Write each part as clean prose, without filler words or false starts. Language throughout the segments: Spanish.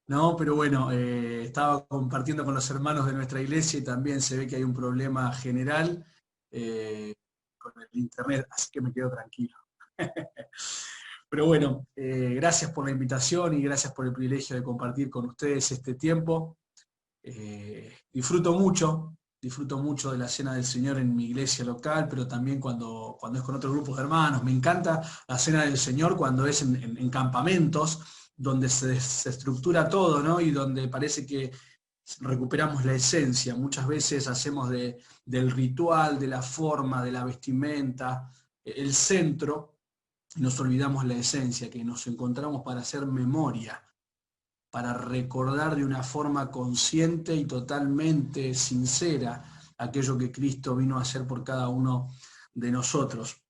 No, pero bueno, estaba compartiendo con los hermanos de nuestra iglesia y también se ve que hay un problema general eh, con el internet, así que me quedo tranquilo. Pero bueno, gracias por la invitación y gracias por el privilegio de compartir con ustedes este tiempo. Disfruto mucho de la cena del Señor en mi iglesia local, pero también cuando es con otros grupos de hermanos. Me encanta la cena del Señor cuando es en campamentos, donde se estructura todo, ¿no? Y donde parece que recuperamos la esencia. Muchas veces hacemos del ritual, de la forma, de la vestimenta, el centro, y nos olvidamos la esencia, que nos encontramos para hacer memoria, para recordar de una forma consciente y totalmente sincera aquello que Cristo vino a hacer por cada uno de nosotros.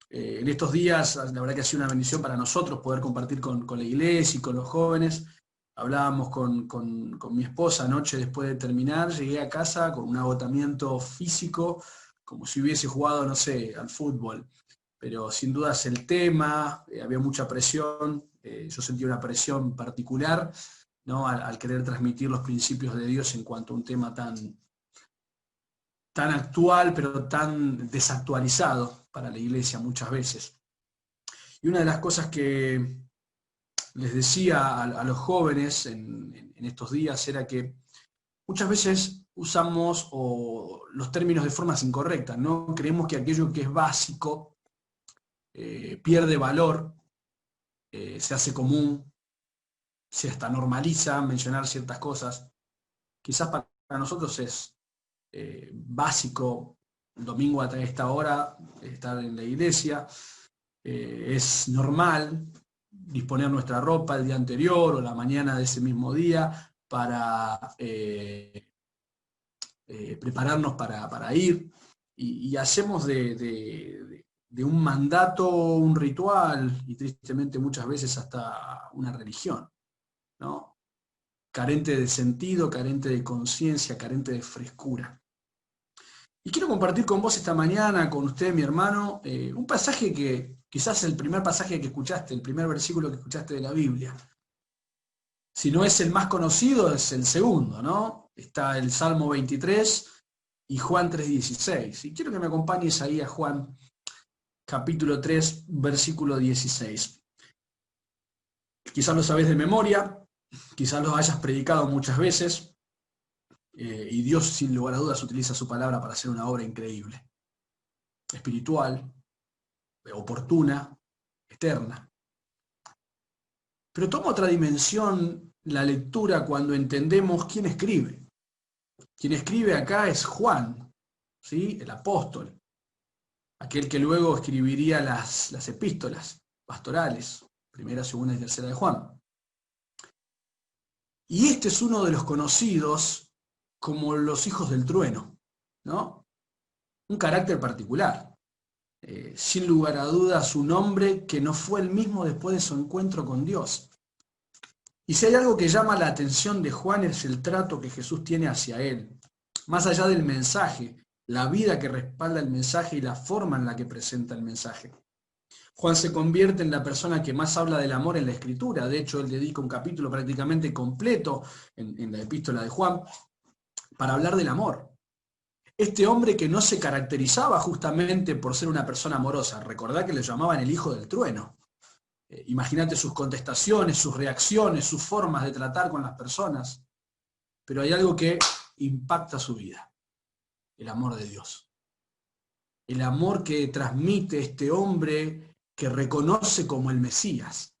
En estos días, la verdad que ha sido una bendición para nosotros poder compartir con la iglesia y con los jóvenes. Hablábamos con mi esposa anoche después de terminar, llegué a casa con un agotamiento físico, como si hubiese jugado, no sé, al fútbol. Pero sin dudas el tema, había mucha presión, yo sentí una presión particular, ¿no? Al querer transmitir los principios de Dios en cuanto a un tema tan actual, pero tan desactualizado para la iglesia muchas veces. Y una de las cosas que les decía a los jóvenes en estos días era que muchas veces usamos los términos de formas incorrectas, ¿no? Creemos que aquello que es básico pierde valor, se hace común, se hasta normaliza mencionar ciertas cosas. Quizás para nosotros es básico el domingo a esta hora estar en la iglesia, es normal disponer nuestra ropa el día anterior o la mañana de ese mismo día para prepararnos para ir y hacemos de un mandato un ritual y tristemente muchas veces hasta una religión, ¿no? Carente de sentido, carente de conciencia, carente de frescura. Y quiero compartir con vos esta mañana, con usted, mi hermano, un pasaje que quizás el primer pasaje que escuchaste, el primer versículo que escuchaste de la Biblia. Si no es el más conocido, es el segundo, ¿no? Está el Salmo 23 y Juan 3:16. Y quiero que me acompañes ahí a Juan capítulo 3, versículo 16. Quizás lo sabés de memoria, quizás lo hayas predicado muchas veces, y Dios sin lugar a dudas utiliza su palabra para hacer una obra increíble, espiritual, oportuna, eterna. Pero toma otra dimensión la lectura cuando entendemos quién escribe. Quien escribe acá es Juan, ¿sí? El apóstol, aquel que luego escribiría las epístolas pastorales, primera, segunda y tercera de Juan. Y este es uno de los conocidos como los hijos del trueno, ¿no? Un carácter particular. Sin lugar a dudas, un hombre que no fue el mismo después de su encuentro con Dios. Y si hay algo que llama la atención de Juan es el trato que Jesús tiene hacia él. Más allá del mensaje, la vida que respalda el mensaje y la forma en la que presenta el mensaje. Juan se convierte en la persona que más habla del amor en la Escritura. De hecho, él dedica un capítulo prácticamente completo en la epístola de Juan para hablar del amor. Este hombre que no se caracterizaba justamente por ser una persona amorosa. Recordá que le llamaban el hijo del trueno. Imagínate sus contestaciones, sus reacciones, sus formas de tratar con las personas. Pero hay algo que impacta su vida: el amor de Dios. El amor que transmite este hombre que reconoce como el Mesías.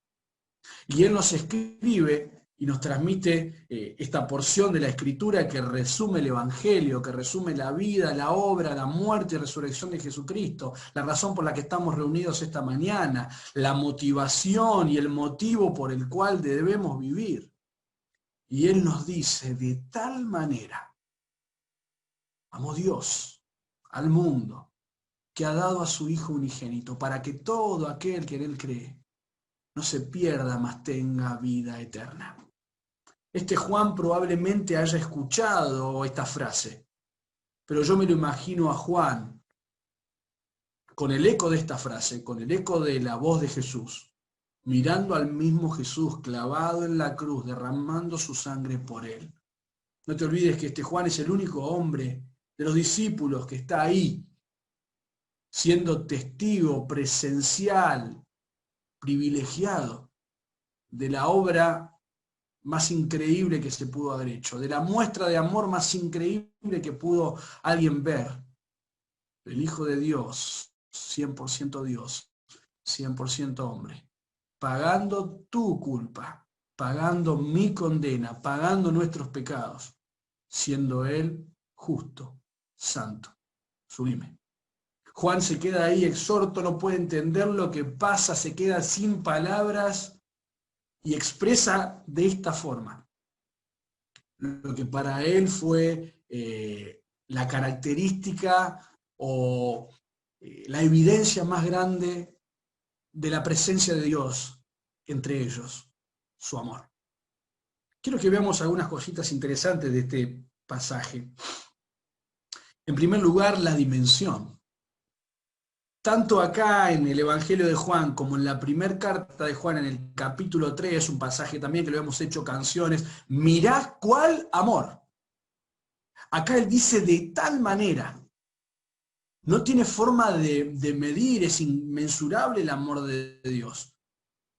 Y él nos escribe y nos transmite esta porción de la Escritura que resume el Evangelio, que resume la vida, la obra, la muerte y resurrección de Jesucristo, la razón por la que estamos reunidos esta mañana, la motivación y el motivo por el cual debemos vivir. Y él nos dice: de tal manera amó Dios al mundo, que ha dado a su Hijo unigénito, para que todo aquel que en él cree no se pierda, mas tenga vida eterna. Este Juan probablemente haya escuchado esta frase, pero yo me lo imagino a Juan con el eco de esta frase, con el eco de la voz de Jesús, mirando al mismo Jesús clavado en la cruz, derramando su sangre por él. No te olvides que este Juan es el único hombre de los discípulos que está ahí, siendo testigo presencial, privilegiado, de la obra más increíble que se pudo haber hecho, de la muestra de amor más increíble que pudo alguien ver. El Hijo de Dios, 100% Dios, 100% hombre, pagando tu culpa, pagando mi condena, pagando nuestros pecados, siendo Él justo, santo, sublime. Juan se queda ahí exhorto, no puede entender lo que pasa, se queda sin palabras y expresa de esta forma lo que para él fue la característica o la evidencia más grande de la presencia de Dios entre ellos, su amor. Quiero que veamos algunas cositas interesantes de este pasaje. En primer lugar, la dimensión. Tanto acá en el Evangelio de Juan como en la primera carta de Juan, en el capítulo 3, un pasaje también que lo hemos hecho canciones, mirad cuál amor. Acá él dice de tal manera, no tiene forma de medir, es inmensurable el amor de Dios.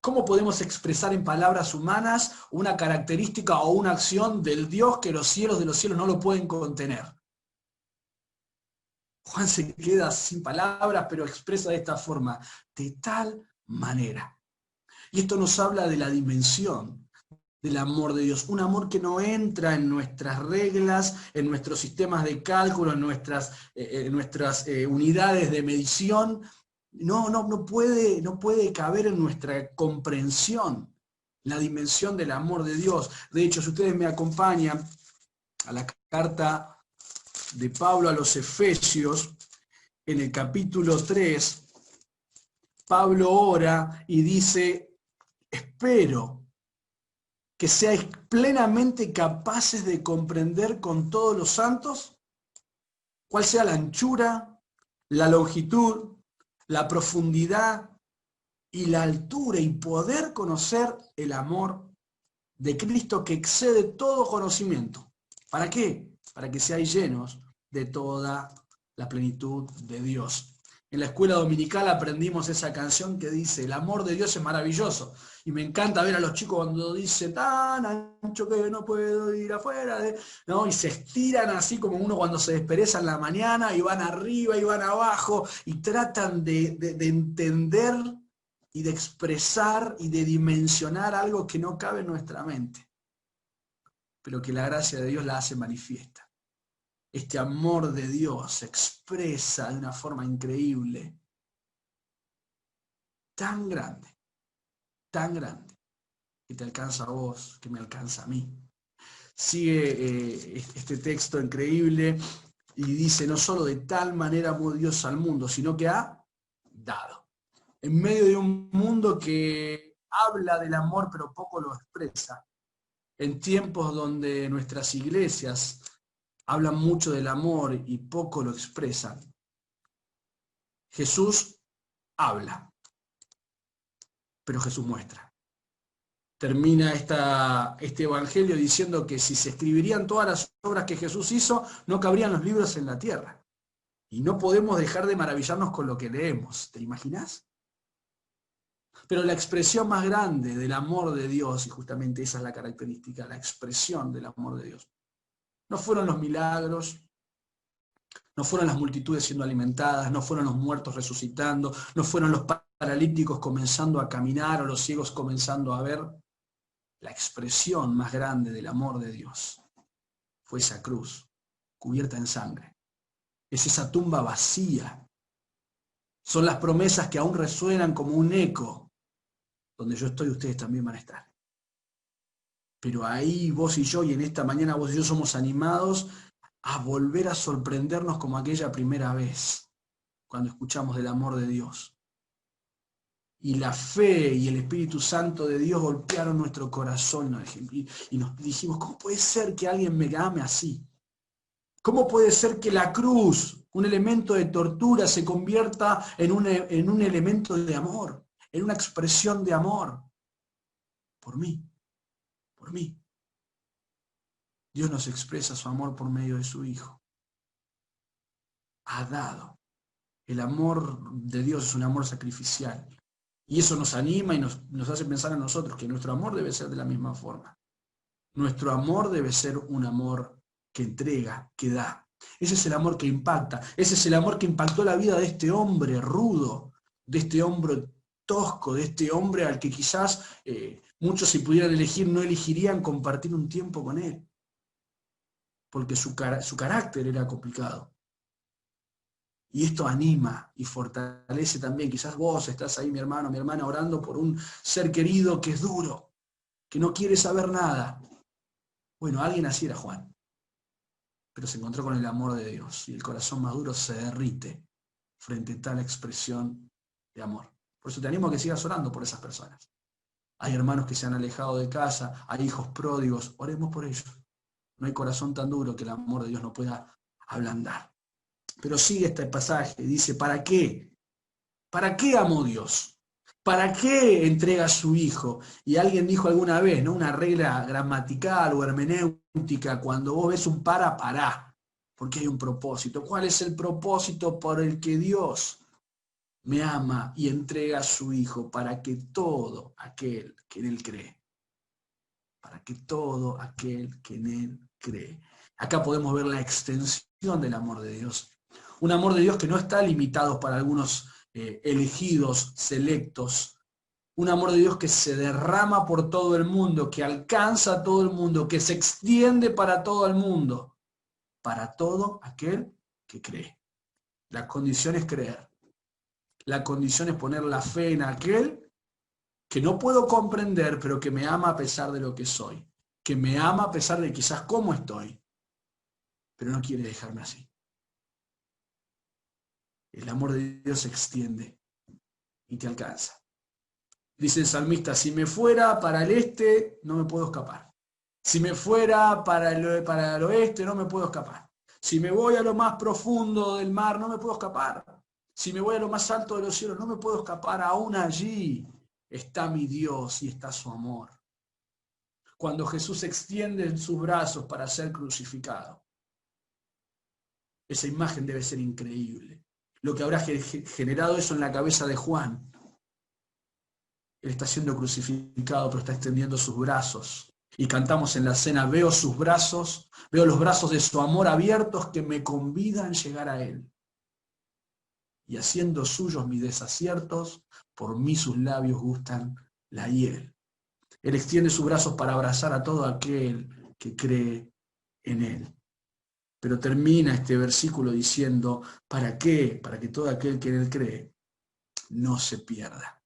¿Cómo podemos expresar en palabras humanas una característica o una acción del Dios que los cielos de los cielos no lo pueden contener? Juan se queda sin palabras, pero expresa de esta forma, de tal manera. Y esto nos habla de la dimensión del amor de Dios, un amor que no entra en nuestras reglas, en nuestros sistemas de cálculo, en nuestras unidades de medición. No puede caber en nuestra comprensión la dimensión del amor de Dios. De hecho, si ustedes me acompañan a la carta de Pablo a los Efesios, en el capítulo 3, Pablo ora y dice, espero que seáis plenamente capaces de comprender con todos los santos cuál sea la anchura, la longitud, la profundidad y la altura, y poder conocer el amor de Cristo que excede todo conocimiento. ¿Para qué? Para que seáis llenos de toda la plenitud de Dios. En la escuela dominical aprendimos esa canción que dice, el amor de Dios es maravilloso. Y me encanta ver a los chicos cuando dice, tan ancho que no puedo ir afuera, ¿no? Y se estiran así como uno cuando se despereza en la mañana, y van arriba y van abajo, y tratan de entender y de expresar y de dimensionar algo que no cabe en nuestra mente, pero que la gracia de Dios la hace manifiesta. Este amor de Dios se expresa de una forma increíble, tan grande, que te alcanza a vos, que me alcanza a mí. Sigue este texto increíble y dice, no solo de tal manera amó Dios al mundo, sino que ha dado. En medio de un mundo que habla del amor pero poco lo expresa, en tiempos donde nuestras iglesias hablan mucho del amor y poco lo expresan, Jesús habla, pero Jesús muestra. Termina este evangelio diciendo que si se escribirían todas las obras que Jesús hizo, no cabrían los libros en la tierra. Y no podemos dejar de maravillarnos con lo que leemos. ¿Te imaginas? Pero la expresión más grande del amor de Dios, y justamente esa es la característica, la expresión del amor de Dios, no fueron los milagros, no fueron las multitudes siendo alimentadas, no fueron los muertos resucitando, no fueron los paralíticos comenzando a caminar o los ciegos comenzando a ver. La expresión más grande del amor de Dios fue esa cruz cubierta en sangre. Es esa tumba vacía. Son las promesas que aún resuenan como un eco. Donde yo estoy, ustedes también van a estar. Pero ahí vos y yo, y en esta mañana vos y yo somos animados a volver a sorprendernos como aquella primera vez, cuando escuchamos del amor de Dios. Y la fe y el Espíritu Santo de Dios golpearon nuestro corazón y nos dijimos, ¿cómo puede ser que alguien me ame así? ¿Cómo puede ser que la cruz, un elemento de tortura, se convierta en un elemento de amor? en una expresión de amor por mí, por mí. Dios nos expresa su amor por medio de su Hijo. Ha dado. El amor de Dios es un amor sacrificial. Y eso nos anima y nos hace pensar a nosotros que nuestro amor debe ser de la misma forma. Nuestro amor debe ser un amor que entrega, que da. Ese es el amor que impacta. Ese es el amor que impactó la vida de este hombre rudo, de este hombre tosco, de este hombre al que quizás muchos, si pudieran elegir, no elegirían compartir un tiempo con él. Porque su carácter era complicado. Y esto anima y fortalece también. Quizás vos estás ahí, mi hermano, mi hermana, orando por un ser querido que es duro, que no quiere saber nada. Bueno, alguien así era Juan. Pero se encontró con el amor de Dios y el corazón más duro se derrite frente a tal expresión de amor. Por eso te animo a que sigas orando por esas personas. Hay hermanos que se han alejado de casa, hay hijos pródigos, oremos por ellos. No hay corazón tan duro que el amor de Dios no pueda ablandar. Pero sigue este pasaje, dice, ¿para qué? ¿Para qué amó Dios? ¿Para qué entrega a su Hijo? Y alguien dijo alguna vez, ¿no? Una regla gramatical o hermenéutica, cuando vos ves un pará, porque hay un propósito. ¿Cuál es el propósito por el que Dios me ama y entrega a su Hijo? Para que todo aquel que en Él cree, para que todo aquel que en Él cree. Acá podemos ver la extensión del amor de Dios. Un amor de Dios que no está limitado para algunos elegidos, selectos. Un amor de Dios que se derrama por todo el mundo, que alcanza a todo el mundo, que se extiende para todo el mundo, para todo aquel que cree. La condición es creer. La condición es poner la fe en aquel que no puedo comprender, pero que me ama a pesar de lo que soy, que me ama a pesar de quizás cómo estoy, pero no quiere dejarme así. El amor de Dios se extiende y te alcanza. Dice el salmista, si me fuera para el este, no me puedo escapar. Si me fuera para el oeste, no me puedo escapar. Si me voy a lo más profundo del mar, no me puedo escapar. Si me voy a lo más alto de los cielos, no me puedo escapar. Aún allí está mi Dios y está su amor. Cuando Jesús extiende sus brazos para ser crucificado, esa imagen debe ser increíble. Lo que habrá generado eso en la cabeza de Juan. Él está siendo crucificado, pero está extendiendo sus brazos. Y cantamos en la cena, veo sus brazos, veo los brazos de su amor abiertos que me convidan a llegar a Él. Y haciendo suyos mis desaciertos, por mí sus labios gustan la hiel. Él extiende sus brazos para abrazar a todo aquel que cree en Él. Pero termina este versículo diciendo, ¿para qué? Para que todo aquel que en Él cree no se pierda,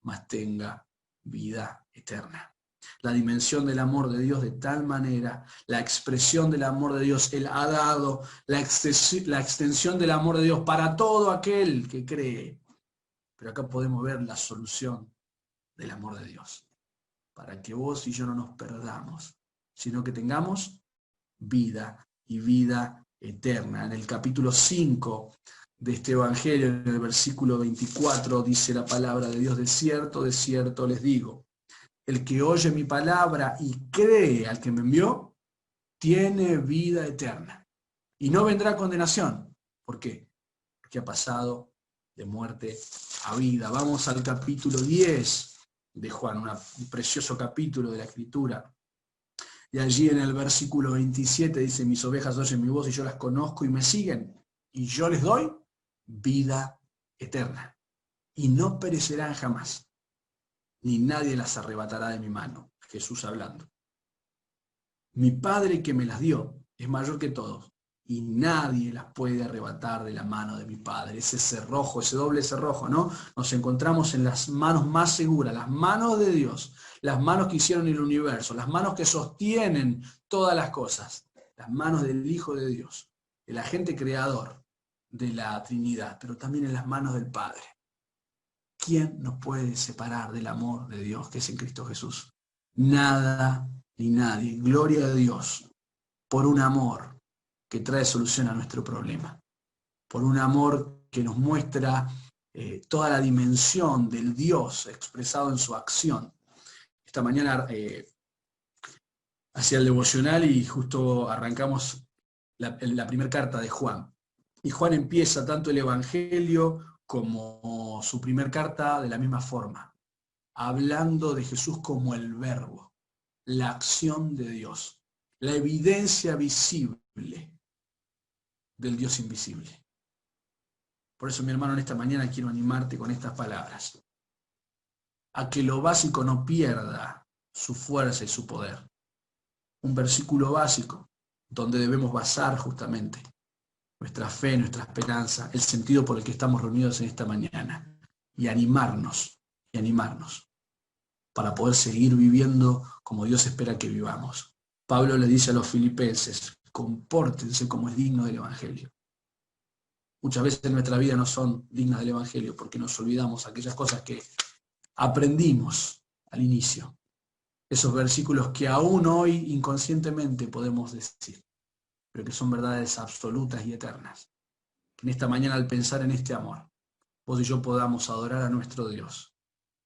mas tenga vida eterna. La dimensión del amor de Dios de tal manera, la expresión del amor de Dios, Él ha dado la extensión del amor de Dios para todo aquel que cree. Pero acá podemos ver la solución del amor de Dios, para que vos y yo no nos perdamos, sino que tengamos vida y vida eterna. En el capítulo 5 de este Evangelio, en el versículo 24, dice la palabra de Dios, de cierto les digo, el que oye mi palabra y cree al que me envió, tiene vida eterna. Y no vendrá condenación. ¿Por qué? Porque ha pasado de muerte a vida. Vamos al capítulo 10 de Juan, un precioso capítulo de la Escritura. Y allí en el versículo 27 dice, mis ovejas oyen mi voz y yo las conozco y me siguen. Y yo les doy vida eterna. Y no perecerán jamás, ni nadie las arrebatará de mi mano. Jesús hablando. Mi Padre que me las dio es mayor que todos, y nadie las puede arrebatar de la mano de mi Padre. Ese cerrojo, ese doble cerrojo, ¿no? Nos encontramos en las manos más seguras, las manos de Dios, las manos que hicieron el universo, las manos que sostienen todas las cosas, las manos del Hijo de Dios, el agente creador de la Trinidad, pero también en las manos del Padre. ¿Quién nos puede separar del amor de Dios que es en Cristo Jesús? Nada ni nadie. Gloria a Dios por un amor que trae solución a nuestro problema. Por un amor que nos muestra toda la dimensión del Dios expresado en su acción. Esta mañana hacía el devocional y justo arrancamos la primera carta de Juan. Y Juan empieza tanto el Evangelio como su primer carta de la misma forma, hablando de Jesús como el Verbo, la acción de Dios, la evidencia visible del Dios invisible. Por eso, mi hermano, en esta mañana quiero animarte con estas palabras, a que lo básico no pierda su fuerza y su poder. Un versículo básico donde debemos basar justamente nuestra fe, nuestra esperanza, el sentido por el que estamos reunidos en esta mañana, y animarnos para poder seguir viviendo como Dios espera que vivamos. Pablo le dice a los filipenses, compórtense como es digno del Evangelio. Muchas veces nuestra vida no son dignas del Evangelio porque nos olvidamos aquellas cosas que aprendimos al inicio. Esos versículos que aún hoy inconscientemente podemos decir, pero que son verdades absolutas y eternas. En esta mañana, al pensar en este amor, vos y yo podamos adorar a nuestro Dios.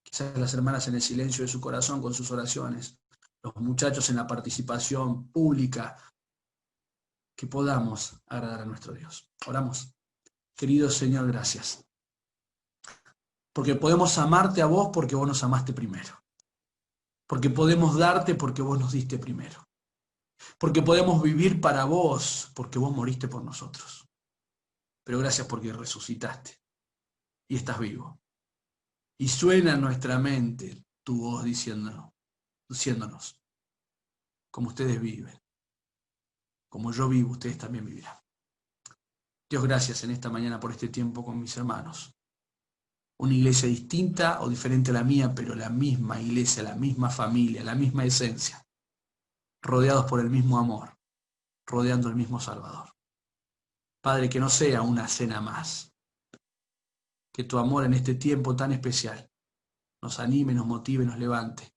Quizás las hermanas en el silencio de su corazón con sus oraciones, los muchachos en la participación pública, que podamos agradar a nuestro Dios. Oramos. Querido Señor, gracias. Porque podemos amarte a vos porque vos nos amaste primero. Porque podemos darte porque vos nos diste primero. Porque podemos vivir para vos porque vos moriste por nosotros. Pero gracias porque resucitaste y estás vivo. Y suena en nuestra mente tu voz diciéndonos, como ustedes viven, como yo vivo, ustedes también vivirán. Dios, gracias en esta mañana por este tiempo con mis hermanos. Una iglesia distinta o diferente a la mía, pero la misma iglesia, la misma familia, la misma esencia, rodeados por el mismo amor, rodeando el mismo Salvador. Padre, que no sea una cena más, que tu amor en este tiempo tan especial nos anime, nos motive, nos levante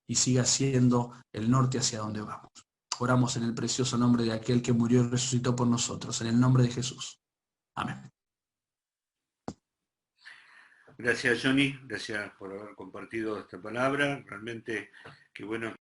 y siga siendo el norte hacia donde vamos. Oramos en el precioso nombre de aquel que murió y resucitó por nosotros, en el nombre de Jesús. Amén. Gracias, Johnny. Gracias por haber compartido esta palabra. Realmente, qué bueno